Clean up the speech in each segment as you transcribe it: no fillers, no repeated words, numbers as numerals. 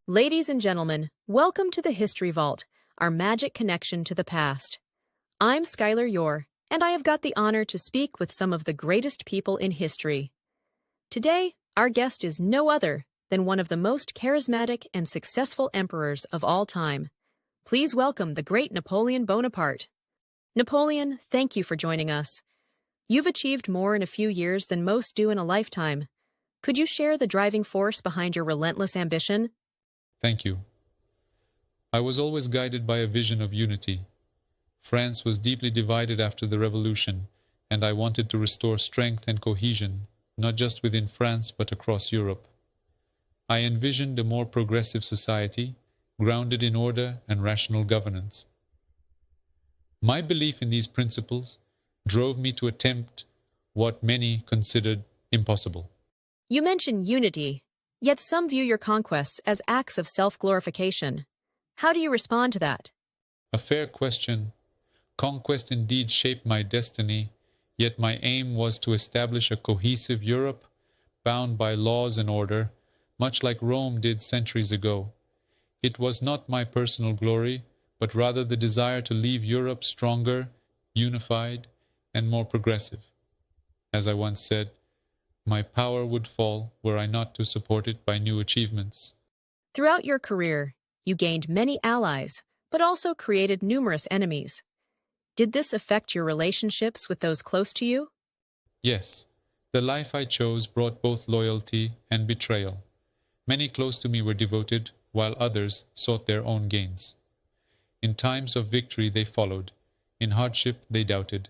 Ladies and gentlemen, welcome to the History Vault, our magic connection to the past. I'm Skylar Yore, and I have got the honor to speak with some of the greatest people in history. Today, our guest is no other than one of the most charismatic and successful emperors of all time. Please welcome the great Napoleon Bonaparte. Napoleon, thank you for joining us. You've achieved more in a few years than most do in a lifetime. Could you share the driving force behind your relentless ambition? Thank you. I was always guided by a vision of unity. France was deeply divided after the revolution, and I wanted to restore strength and cohesion, not just within France but across Europe. I envisioned a more progressive society, grounded in order and rational governance. My belief in these principles drove me to attempt what many considered impossible. You mention unity, yet some view your conquests as acts of self-glorification. How do you respond to that? A fair question. Conquest indeed shaped my destiny, yet my aim was to establish a cohesive Europe, bound by laws and order, much like Rome did centuries ago. It was not my personal glory, but rather the desire to leave Europe stronger, unified, and more progressive. As I once said, my power would fall were I not to support it by new achievements. Throughout your career, you gained many allies, but also created numerous enemies. Did this affect your relationships with those close to you? Yes, the life I chose brought both loyalty and betrayal. Many close to me were devoted, while others sought their own gains. In times of victory they followed, in hardship they doubted.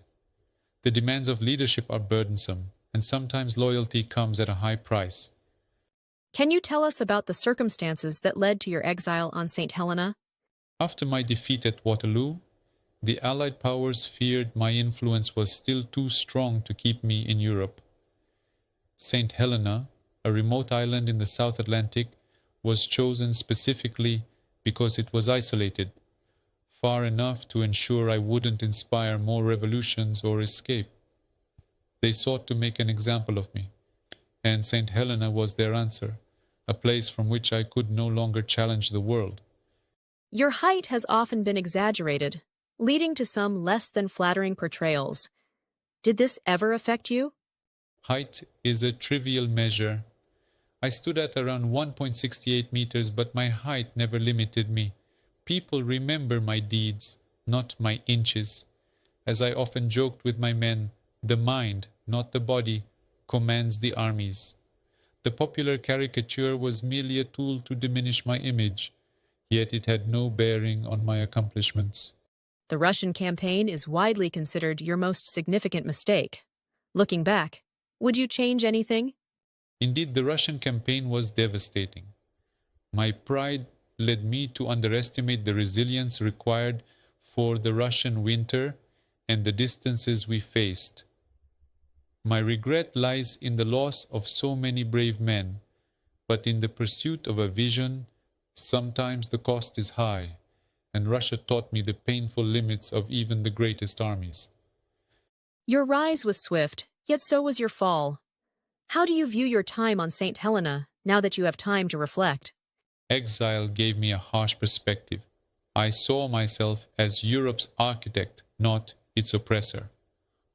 The demands of leadership are burdensome, and sometimes loyalty comes at a high price. Can you tell us about the circumstances that led to your exile on St. Helena? After my defeat at Waterloo, the Allied powers feared my influence was still too strong to keep me in Europe. St. Helena, a remote island in the South Atlantic, was chosen specifically because it was isolated, far enough to ensure I wouldn't inspire more revolutions or escape. They sought to make an example of me, and St. Helena was their answer, a place from which I could no longer challenge the world. Your height has often been exaggerated, leading to some less than flattering portrayals. Did this ever affect you? Height is a trivial measure. I stood at around 1.68 meters, but my height never limited me. People remember my deeds, not my inches. As I often joked with my men, the mind, not the body, commands the armies. The popular caricature was merely a tool to diminish my image, yet it had no bearing on my accomplishments. The Russian campaign is widely considered your most significant mistake. Looking back, would you change anything? Indeed, the Russian campaign was devastating. My pride led me to underestimate the resilience required for the Russian winter and the distances we faced. My regret lies in the loss of so many brave men, but in the pursuit of a vision, sometimes the cost is high, and Russia taught me the painful limits of even the greatest armies. Your rise was swift, yet so was your fall. How do you view your time on St. Helena now that you have time to reflect? Exile gave me a harsh perspective. I saw myself as Europe's architect, not its oppressor.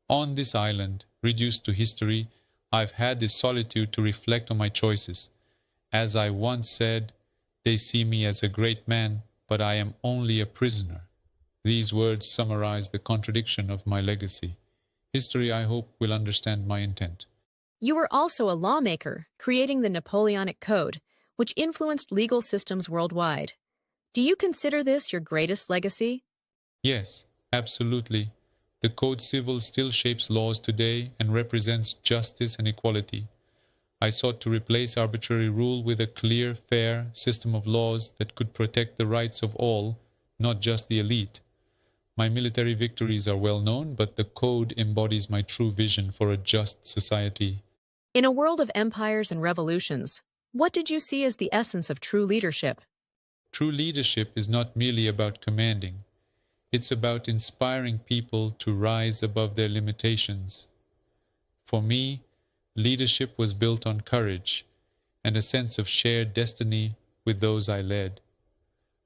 On this island, reduced to history, I've had the solitude to reflect on my choices. As I once said, they see me as a great man, but I am only a prisoner. These words summarize the contradiction of my legacy. History, I hope, will understand my intent. You were also a lawmaker, creating the Napoleonic Code, which influenced legal systems worldwide. Do you consider this your greatest legacy? Yes, absolutely. The Code Civil still shapes laws today and represents justice and equality. I sought to replace arbitrary rule with a clear, fair system of laws that could protect the rights of all, not just the elite. My military victories are well known, but the Code embodies my true vision for a just society. In a world of empires and revolutions, what did you see as the essence of true leadership? True leadership is not merely about commanding. It's about inspiring people to rise above their limitations. For me, leadership was built on courage and a sense of shared destiny with those I led.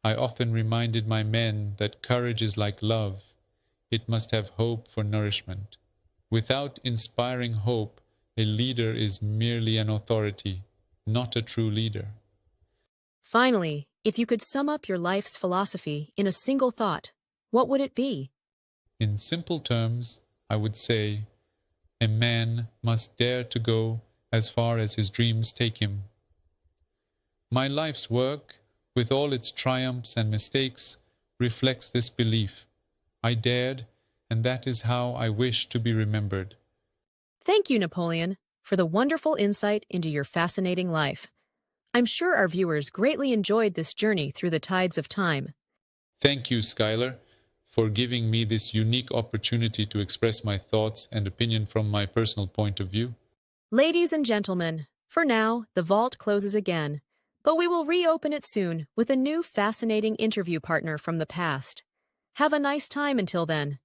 I often reminded my men that courage is like love. It must have hope for nourishment. Without inspiring hope, a leader is merely an authority, not a true leader. Finally, if you could sum up your life's philosophy in a single thought, what would it be? In simple terms, I would say, a man must dare to go as far as his dreams take him. My life's work, with all its triumphs and mistakes, reflects this belief. I dared, and that is how I wish to be remembered. Thank you, Napoleon, for the wonderful insight into your fascinating life. I'm sure our viewers greatly enjoyed this journey through the tides of time. Thank you, Schuyler, for giving me this unique opportunity to express my thoughts and opinion from my personal point of view. Ladies and gentlemen, for now, the vault closes again, but we will reopen it soon with a new fascinating interview partner from the past. Have a nice time until then.